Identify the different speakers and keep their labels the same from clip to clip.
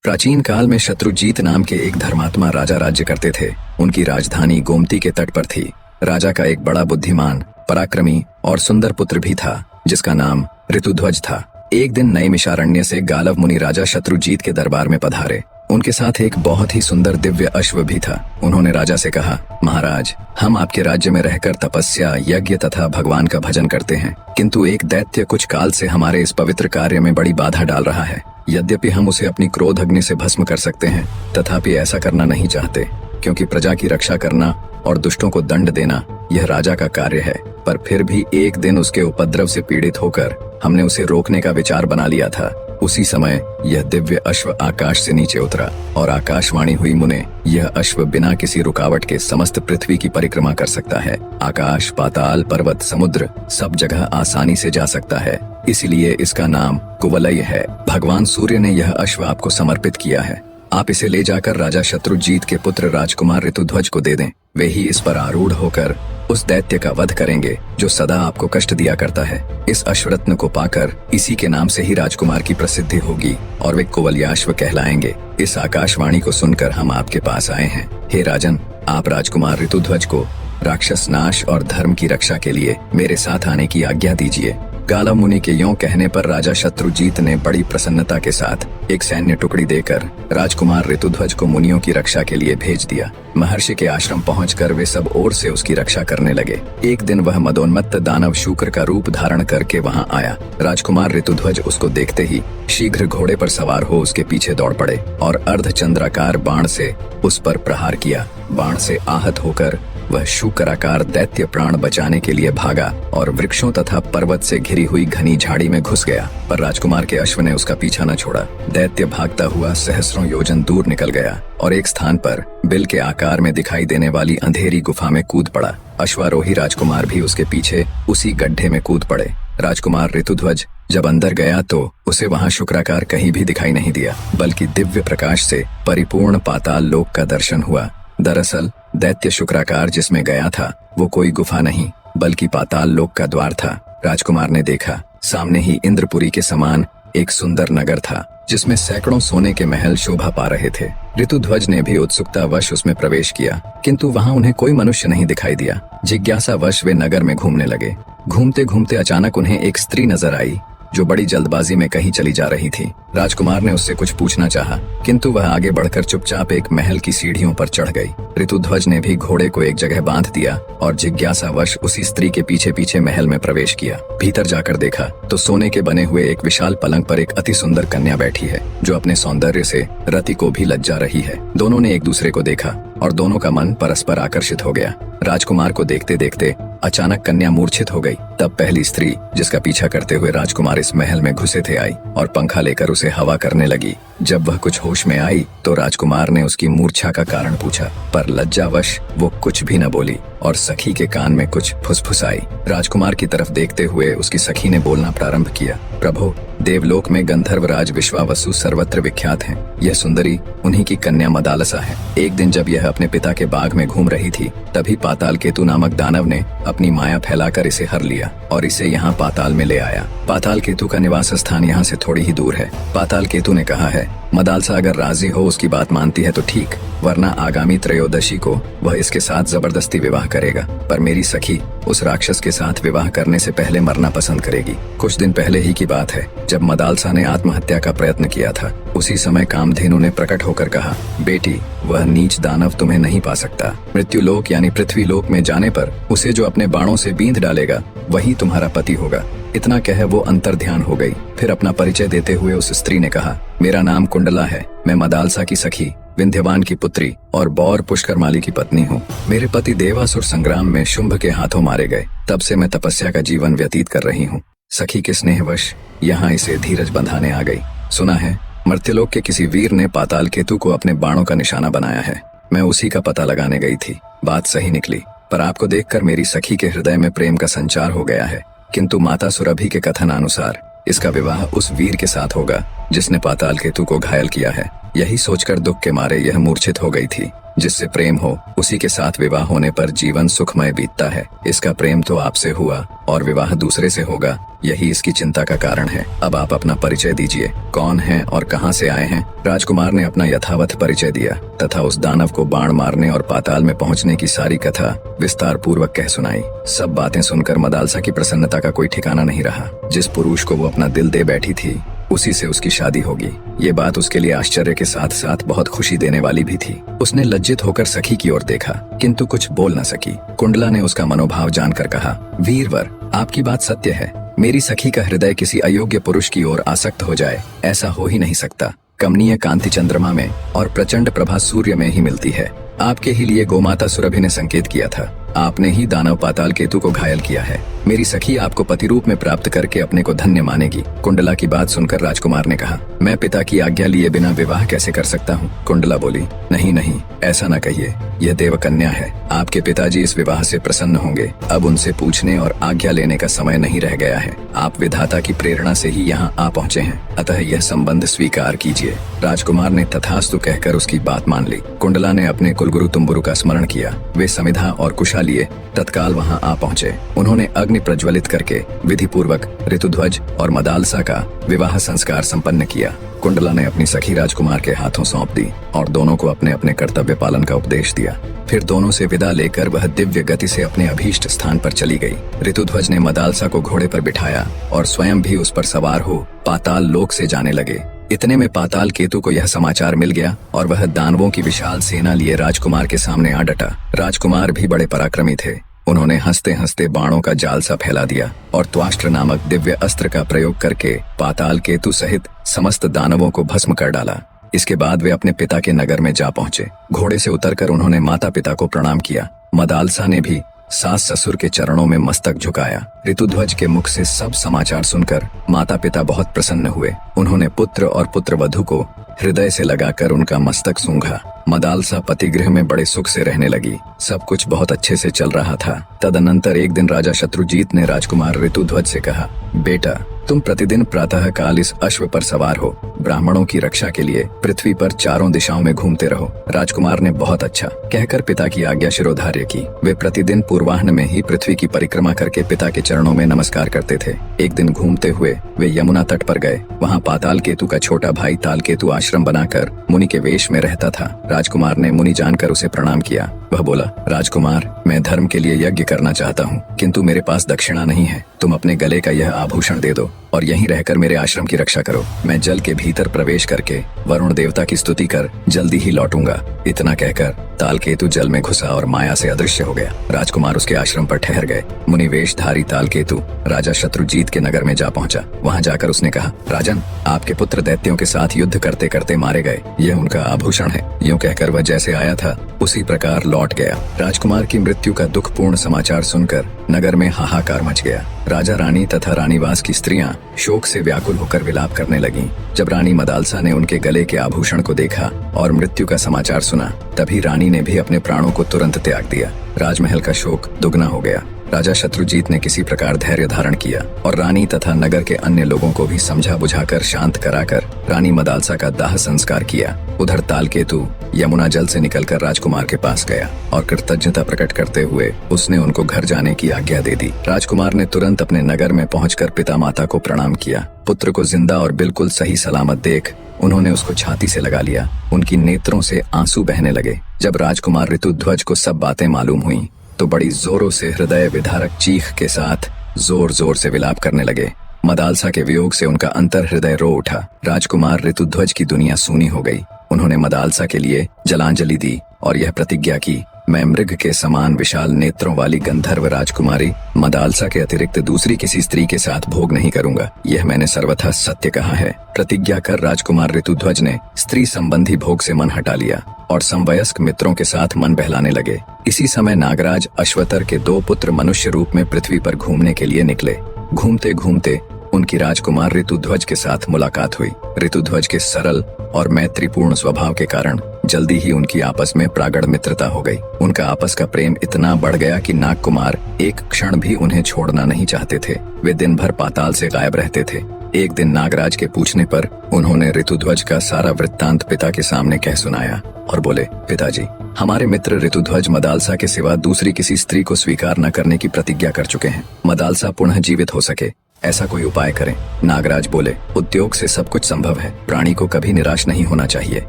Speaker 1: प्राचीन काल में शत्रुजीत नाम के एक धर्मात्मा राजा राज्य करते थे। उनकी राजधानी गोमती के तट पर थी। राजा का एक बड़ा बुद्धिमान, पराक्रमी और सुंदर पुत्र भी था, जिसका नाम ऋतुध्वज था। एक दिन नैमिषारण्य से गालव मुनि राजा शत्रुजीत के दरबार में पधारे। उनके साथ एक बहुत ही सुंदर दिव्य अश्व भी था। उन्होंने राजा से कहा, महाराज, हम आपके राज्य में रहकर तपस्या, यज्ञ तथा भगवान का भजन करते हैं, किंतु एक दैत्य कुछ काल से हमारे इस पवित्र कार्य में बड़ी बाधा डाल रहा है। यद्यपि हम उसे अपनी क्रोध अग्नि से भस्म कर सकते हैं, तथापि ऐसा करना नहीं चाहते, क्योंकि प्रजा की रक्षा करना और दुष्टों को दंड देना यह राजा का कार्य है। पर फिर भी एक दिन उसके उपद्रव से पीड़ित होकर हमने उसे रोकने का विचार बना लिया था। उसी समय यह दिव्य अश्व आकाश से नीचे उतरा और आकाशवाणी हुई, मुने, यह अश्व बिना किसी रुकावट के समस्त पृथ्वी की परिक्रमा कर सकता है। आकाश, पाताल, पर्वत, समुद्र सब जगह आसानी से जा सकता है, इसीलिए इसका नाम कुवलय है। भगवान सूर्य ने यह अश्व आपको समर्पित किया है। आप इसे ले जाकर राजा शत्रुजीत के पुत्र राजकुमार ऋतुध्वज को दे दें। वे ही इस पर आरूढ़ होकर उस दैत्य का वध करेंगे जो सदा आपको कष्ट दिया करता है। इस अश्वरत्न को पाकर इसी के नाम से ही राजकुमार की प्रसिद्धि होगी और वे कुवलयाश्व कहलाएंगे। इस आकाशवाणी को सुनकर हम आपके पास आए हैं। हे राजन, आप राजकुमार ऋतुध्वज को राक्षस नाश और धर्म की रक्षा के लिए मेरे साथ आने की आज्ञा दीजिए। गालव मुनि के यों कहने पर राजा शत्रुजीत ने बड़ी प्रसन्नता के साथ एक सैन्य टुकड़ी देकर राजकुमार ऋतुध्वज को मुनियों की रक्षा के लिए भेज दिया। महर्षि के आश्रम पहुंचकर वे सब ओर से उसकी रक्षा करने लगे। एक दिन वह मदोन्मत्त दानव शूकर का रूप धारण करके वहां आया। राजकुमार ऋतुध्वज उसको देखते ही शीघ्र घोड़े पर सवार हो उसके पीछे दौड़ पड़े और अर्धचंद्राकार बाण से उस पर प्रहार किया। बाण से आहत होकर वह शूकराकार दैत्य प्राण बचाने के लिए भागा और वृक्षों तथा पर्वत से घिरी हुई घनी झाड़ी में घुस गया, पर राजकुमार के अश्व ने उसका पीछा न छोड़ा। दैत्य भागता हुआ सहस्रों योजन दूर निकल गया और एक स्थान पर बिल के आकार में दिखाई देने वाली अंधेरी गुफा में कूद पड़ा। अश्वारोही राजकुमार भी उसके पीछे उसी गड्ढे में कूद पड़े। राजकुमार ऋतुध्वज जब अंदर गया तो उसे वहां शुक्राकार कहीं भी दिखाई नहीं दिया, बल्कि दिव्य प्रकाश से परिपूर्ण पाताल लोक का दर्शन हुआ। दरअसल दैत्य शुक्राकार जिसमें गया था वो कोई गुफा नहीं, बल्कि पाताल लोक का द्वार था। राजकुमार ने देखा, सामने ही इंद्रपुरी के समान एक सुंदर नगर था, जिसमें सैकड़ों सोने के महल शोभा पा रहे थे। ऋतुध्वज ने भी उत्सुकतावश उसमें प्रवेश किया, किंतु वहां उन्हें कोई मनुष्य नहीं दिखाई दिया। जिज्ञासावश वे नगर में घूमने लगे। घूमते घूमते अचानक उन्हें एक स्त्री नजर आई, जो बड़ी जल्दबाजी में कहीं चली जा रही थी। राजकुमार ने उससे कुछ पूछना चाहा, किंतु वह आगे बढ़कर चुपचाप एक महल की सीढ़ियों पर चढ़ गई। ऋतुध्वज ने भी घोड़े को एक जगह बांध दिया और जिज्ञासावश उसी स्त्री के पीछे पीछे महल में प्रवेश किया। भीतर जाकर देखा तो सोने के बने हुए एक विशाल पलंग पर एक अति सुंदर कन्या बैठी है, जो अपने सौंदर्य से रति को भी लज्जा रही है। दोनों ने एक दूसरे को देखा और दोनों का मन परस्पर आकर्षित हो गया। राजकुमार को देखते देखते अचानक कन्या मूर्छित हो गई। तब पहली स्त्री, जिसका पीछा करते हुए राजकुमार इस महल में घुसे थे, आई और पंखा लेकर उसे हवा करने लगी। जब वह कुछ होश में आई तो राजकुमार ने उसकी मूर्छा का कारण पूछा, पर लज्जावश वो कुछ भी न बोली और सखी के कान में कुछ फुसफुसाई। राजकुमार की तरफ देखते हुए उसकी सखी ने बोलना प्रारंभ किया, प्रभु, देवलोक में गंधर्वराज विश्वावसु सर्वत्र विख्यात हैं। यह सुंदरी उन्हीं की कन्या मदालसा है। एक दिन जब यह अपने पिता के बाग में घूम रही थी, तभी पाताल केतु नामक दानव ने अपनी माया फैलाकर इसे हर लिया और इसे यहाँ पाताल में ले आया। पाताल केतु का निवास स्थान यहाँ से थोड़ी ही दूर है। पाताल केतु ने कहा है, मदालसा अगर राजी हो, उसकी बात मानती है तो ठीक, वरना आगामी त्रयोदशी को वह इसके साथ जबरदस्ती विवाह करेगा। पर मेरी सखी उस राक्षस के साथ विवाह करने से पहले मरना पसंद करेगी। कुछ दिन पहले ही की बात है, जब मदालसा ने आत्महत्या का प्रयत्न किया था। उसी समय कामधेनु ने प्रकट होकर कहा, बेटी, वह नीच दानव तुम्हें नहीं पा सकता। मृत्युलोक यानी पृथ्वी लोक में जाने पर उसे जो अपने बाणों से बींध डालेगा वही तुम्हारा पति होगा। इतना कह वो अंतर ध्यान हो गई। फिर अपना परिचय देते हुए उस स्त्री ने कहा, मेरा नाम कुंडला है, मैं मदालसा की सखी, विंध्यवान की पुत्री और बौर पुष्करमाली की पत्नी हूँ। मेरे पति देवासुर संग्राम में शुंभ के हाथों मारे गए, तब से मैं तपस्या का जीवन व्यतीत कर रही हूँ। सखी के स्नेहवश यहाँ इसे धीरज बंधाने आ गई। सुना है मर्त्यलोक के किसी वीर ने पाताल केतु को अपने बाणों का निशाना बनाया है। मैं उसी का पता लगाने गई थी। बात सही निकली, पर आपको देखकर मेरी सखी के हृदय में प्रेम का संचार हो गया है। किंतु माता सुरभि के कथन अनुसार इसका विवाह उस वीर के साथ होगा जिसने पाताल केतु को घायल किया है। यही सोचकर दुख के मारे यह मूर्छित हो गई थी। जिससे प्रेम हो उसी के साथ विवाह होने पर जीवन सुखमय बीतता है। इसका प्रेम तो आपसे हुआ और विवाह दूसरे से होगा, यही इसकी चिंता का कारण है। अब आप अपना परिचय दीजिए, कौन हैं और कहां से आए हैं। राजकुमार ने अपना यथावत परिचय दिया तथा उस दानव को बाण मारने और पाताल में पहुंचने की सारी कथा विस्तार पूर्वक कह सुनाई। सब बातें सुनकर मदालसा की प्रसन्नता का कोई ठिकाना नहीं रहा। जिस पुरुष को वो अपना दिल दे बैठी थी उसी से उसकी शादी होगी, ये बात उसके लिए आश्चर्य के साथ साथ बहुत खुशी देने वाली भी थी। उसने लज्जित होकर सखी की ओर देखा किंतु कुछ बोल न सकी। कुंडला ने उसका मनोभाव जानकर कहा, वीरवर, आपकी बात सत्य है। मेरी सखी का हृदय किसी अयोग्य पुरुष की ओर आसक्त हो जाए, ऐसा हो ही नहीं सकता। कमनीय कांति चंद्रमा में और प्रचंड प्रभा सूर्य में ही मिलती है। आपके ही लिए गोमाता सुरभि ने संकेत किया था। आपने ही दानव पाताल केतु को घायल किया है। मेरी सखी आपको पति रूप में प्राप्त करके अपने को धन्य मानेगी। कुंडला की बात सुनकर राजकुमार ने कहा, मैं पिता की आज्ञा लिए बिना विवाह कैसे कर सकता हूँ। कुंडला बोली, नहीं नहीं, ऐसा न कहिए, यह देवकन्या है। आपके पिताजी इस विवाह से प्रसन्न होंगे। अब उनसे पूछने और आज्ञा लेने का समय नहीं रह गया है। आप विधाता की प्रेरणा से ही यहाँ आ पहुँचे हैं, अतः यह संबंध स्वीकार कीजिए। राजकुमार ने तथास्तु कहकर उसकी बात मान ली। कुंडला ने अपने कुलगुरु तुम्बुरु का स्मरण किया। वे समिधा और कुशा लिए तत्काल वहां आ पहुंचे। उन्होंने अग्नि प्रज्वलित करके विधि पूर्वक ऋतुध्वज और मदालसा का विवाह संस्कार संपन्न किया। कुंडला ने अपनी सखी राजकुमार के हाथों सौंप दी और दोनों को अपने अपने कर्तव्य पालन का उपदेश दिया। फिर दोनों से विदा लेकर वह दिव्य गति से अपने अभीष्ट स्थान पर चली गई। ऋतुध्वज ने मदालसा को घोड़े पर बिठाया और स्वयं भी उस पर सवार हो पाताल लोक से जाने लगे। इतने में पाताल केतु को यह समाचार मिल गया और वह दानवों की विशाल सेना लिए राजकुमार के सामने आ डटा। राजकुमार भी बड़े पराक्रमी थे। उन्होंने हंसते हंसते बाणों का जाल सा फैला दिया और त्वाष्ट्र नामक दिव्य अस्त्र का प्रयोग करके पाताल केतु सहित समस्त दानवों को भस्म कर डाला। इसके बाद वे अपने पिता के नगर में जा पहुंचे। घोड़े से उतरकर उन्होंने माता पिता को प्रणाम किया। मदालसा ने भी सास ससुर के चरणों में मस्तक झुकाया। ऋतुध्वज के मुख से सब समाचार सुनकर माता पिता बहुत प्रसन्न हुए। उन्होंने पुत्र और पुत्र वधू को हृदय से लगाकर उनका मस्तक सूंघा। मदालसा पति गृह में बड़े सुख से रहने लगी। सब कुछ बहुत अच्छे से चल रहा था। तदनंतर एक दिन राजा शत्रुजीत ने राजकुमार ऋतुध्वज से कहा, बेटा, तुम प्रतिदिन प्रातः काल इस अश्व पर सवार हो ब्राह्मणों की रक्षा के लिए पृथ्वी पर चारों दिशाओं में घूमते रहो। राजकुमार ने बहुत अच्छा कहकर पिता की आज्ञा शिरोधार्य की। वे प्रतिदिन पूर्वाह्न में ही पृथ्वी की परिक्रमा करके पिता के चरणों में नमस्कार करते थे। एक दिन घूमते हुए वे यमुना तट पर गए। वहाँ पाताल केतु का छोटा भाई ताल केतु आश्रम बनाकर मुनि के वेश में रहता था। राजकुमार ने मुनि जानकर उसे प्रणाम किया। वह बोला, राजकुमार, मैं धर्म के लिए यज्ञ करना चाहता हूँ, किंतु मेरे पास दक्षिणा नहीं है। तुम अपने गले का यह आभूषण दे दो और यहीं रहकर मेरे आश्रम की रक्षा करो। मैं जल के भीतर प्रवेश करके वरुण देवता की स्तुति कर जल्दी ही लौटूंगा। इतना कहकर तालकेतु जल में घुसा और माया से अदृश्य हो गया। राजकुमार उसके आश्रम पर ठहर गए। मुनि वेशधारी तालकेतु राजा शत्रुजीत के नगर में जा पहुंचा। वहां जाकर उसने कहा, राजन, आपके पुत्र दैत्यों के साथ युद्ध करते करते मारे गए। यह उनका आभूषण है। यूं कहकर वह जैसे आया था उसी प्रकार लौट गया। राजकुमार की मृत्यु का दुखपूर्ण समाचार सुनकर नगर में हाहाकार मच गया। राजा रानी तथा रानीवास की स्त्रियां शोक से व्याकुल होकर विलाप करने लगीं। जब रानी मदालसा ने उनके गले के आभूषण को देखा और मृत्यु का समाचार सुना, तभी रानी ने भी अपने प्राणों को तुरंत त्याग दिया। राजमहल का शोक दुगना हो गया। राजा शत्रुजीत ने किसी प्रकार धैर्य धारण किया और रानी तथा नगर के अन्य लोगों को भी समझा बुझाकर शांत कराकर रानी मदालसा का दाह संस्कार किया। उधर तालकेतु यमुना जल से निकलकर राजकुमार के पास गया और कृतज्ञता प्रकट करते हुए उसने उनको घर जाने की आज्ञा दे दी। राजकुमार ने तुरंत अपने नगर में पहुंचकर पिता माता को प्रणाम किया। पुत्र को जिंदा और बिल्कुल सही सलामत देख उन्होंने उसको छाती से लगा लिया। उनकी नेत्रों से आंसू बहने लगे। जब राजकुमार ऋतुध्वज को सब बातें मालूम हुई तो बड़ी जोरों से हृदय विदारक चीख के साथ जोर जोर से विलाप करने लगे। मदालसा के वियोग से उनका अंतर हृदय रो उठा। राजकुमार ऋतुध्वज की दुनिया सूनी हो गई। उन्होंने मदालसा के लिए जलांजलि दी और यह प्रतिज्ञा की, मैं मृग के समान विशाल नेत्रों वाली गंधर्व राजकुमारी मदालसा के अतिरिक्त दूसरी किसी स्त्री के साथ भोग नहीं करूंगा। यह मैंने सर्वथा सत्य कहा है। प्रतिज्ञा कर राजकुमार ऋतुध्वज ने स्त्री संबंधी भोग से मन हटा लिया और समवयस्क मित्रों के साथ मन बहलाने लगे। इसी समय नागराज अश्वतर के 2 पुत्र मनुष्य रूप में पृथ्वी पर घूमने के लिए निकले। घूमते घूमते उनकी राजकुमार ऋतुध्वज के साथ मुलाकात हुई। ऋतुध्वज के सरल और मैत्रीपूर्ण स्वभाव के कारण जल्दी ही उनकी आपस में प्रागढ़ मित्रता हो गई। उनका आपस का प्रेम इतना बढ़ गया कि नागकुमार एक क्षण भी उन्हें छोड़ना नहीं चाहते थे। वे दिन भर पाताल से गायब रहते थे। एक दिन नागराज के पूछने पर उन्होंने ऋतुध्वज का सारा वृत्तांत पिता के सामने कह सुनाया और बोले, पिताजी, हमारे मित्र ऋतुध्वज मदालसा के सिवा दूसरी किसी स्त्री को स्वीकार न करने की प्रतिज्ञा कर चुके हैं। मदालसा पुनः जीवित हो सके ऐसा कोई उपाय करें। नागराज बोले, उद्योग से सब कुछ संभव है, प्राणी को कभी निराश नहीं होना चाहिए।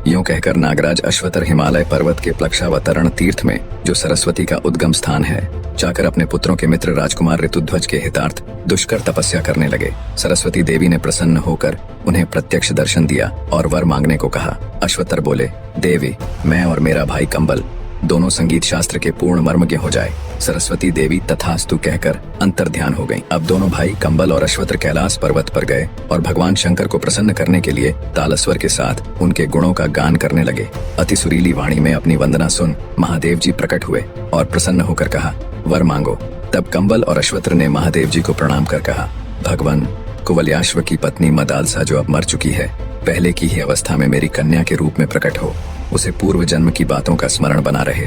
Speaker 1: यूं कहकर नागराज अश्वतर हिमालय पर्वत के प्लक्षावतरण तीर्थ में, जो सरस्वती का उद्गम स्थान है, जाकर अपने पुत्रों के मित्र राजकुमार ऋतुध्वज के हितार्थ दुष्कर तपस्या करने लगे। सरस्वती देवी ने प्रसन्न होकर उन्हें प्रत्यक्ष दर्शन दिया और वर मांगने को कहा। अश्वतर बोले, देवी, मैं और मेरा भाई कंबल दोनों संगीत शास्त्र के पूर्ण मर्मज्ञ हो जाए। सरस्वती देवी तथास्तु कहकर अंतर ध्यान हो गईं। अब दोनों भाई कंबल और अश्वतर कैलाश पर्वत पर गए और भगवान शंकर को प्रसन्न करने के लिए तालस्वर के साथ उनके गुणों का गान करने लगे। अति सुरीली वाणी में अपनी वंदना सुन महादेव जी प्रकट हुए और प्रसन्न होकर कहा, वर मांगो। तब कंबल और अश्वतर ने महादेव जी को प्रणाम कर कहा, भगवान, कुवलयाश्व की पत्नी मदालसा जो अब मर चुकी है, पहले की ही अवस्था में मेरी कन्या के रूप में प्रकट हो, उसे पूर्व जन्म की बातों का स्मरण बना रहे,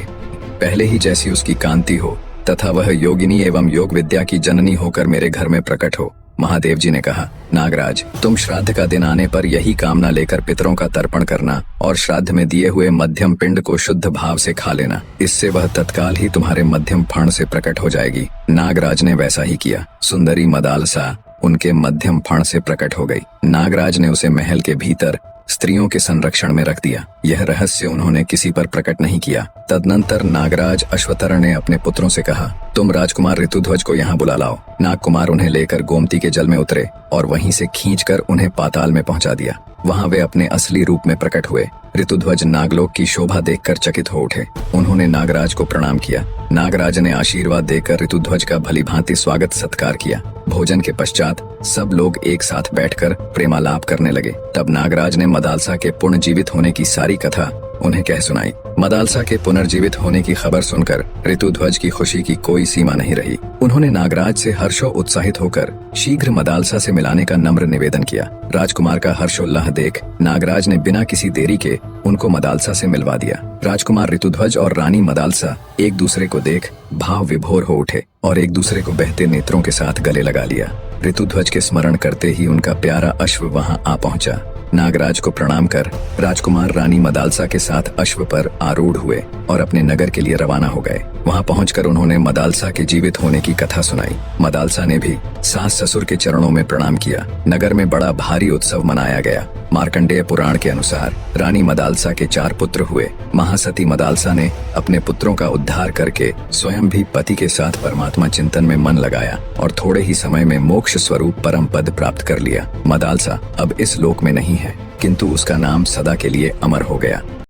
Speaker 1: पहले ही जैसी उसकी कांति हो तथा वह योगिनी एवं योग विद्या की जननी होकर मेरे घर में प्रकट हो। महादेव जी ने कहा, नागराज, तुम श्राद्ध का दिन आने पर यही कामना लेकर पितरों का तर्पण करना और श्राद्ध में दिए हुए मध्यम पिंड को शुद्ध भाव से खा लेना, इससे वह तत्काल ही तुम्हारे मध्यम फण से प्रकट हो जाएगी। नागराज ने वैसा ही किया। सुंदरी मदालसा उनके मध्यम फण से प्रकट हो गई। नागराज ने उसे महल के भीतर स्त्रियों के संरक्षण में रख दिया। यह रहस्य उन्होंने किसी पर प्रकट नहीं किया। तदनंतर नागराज अश्वतर ने अपने पुत्रों से कहा, तुम राजकुमार ऋतुध्वज को यहाँ बुला लाओ। नागकुमार उन्हें लेकर गोमती के जल में उतरे और वहीं से खींचकर उन्हें पाताल में पहुंचा दिया। वहां वे अपने असली रूप में प्रकट हुए। ऋतुध्वज नागलोक की शोभा देखकर चकित हो उठे। उन्होंने नागराज को प्रणाम किया। नागराज ने आशीर्वाद देकर ऋतुध्वज का भलीभांति स्वागत सत्कार किया। भोजन के पश्चात सब लोग एक साथ बैठकर प्रेमालाप करने लगे। तब नागराज ने मदालसा के पुनर्जीवित होने की सारी कथा उन्हें कह सुनाई। मदालसा के पुनर्जीवित होने की खबर सुनकर ऋतुध्वज की खुशी की कोई सीमा नहीं रही। उन्होंने नागराज से हर्षो उत्साहित होकर शीघ्र मदालसा से मिलाने का नम्र निवेदन किया। राजकुमार का हर्षोल्लाह देख नागराज ने बिना किसी देरी के उनको मदालसा से मिलवा दिया। राजकुमार ऋतुध्वज और रानी मदालसा एक दूसरे को देख भाव विभोर हो उठे और एक दूसरे को बहते नेत्रों के साथ गले लगा लिया। ऋतुध्वज के स्मरण करते ही उनका प्यारा अश्व वहां आ पहुंचा। नागराज को प्रणाम कर राजकुमार रानी मदालसा के साथ अश्व पर आरूढ़ हुए और अपने नगर के लिए रवाना हो गए। वहां पहुंचकर उन्होंने मदालसा के जीवित होने की कथा सुनाई। मदालसा ने भी सास ससुर के चरणों में प्रणाम किया। नगर में बड़ा भारी उत्सव मनाया गया। मार्कंडेय पुराण के अनुसार रानी मदालसा के 4 पुत्र हुए। महासती मदालसा ने अपने पुत्रों का उद्धार करके स्वयं भी पति के साथ परमात्मा चिंतन में मन लगाया और थोड़े ही समय में मोक्ष स्वरूप परम पद प्राप्त कर लिया। मदालसा अब इस लोक में नहीं है, किंतु उसका नाम सदा के लिए अमर हो गया।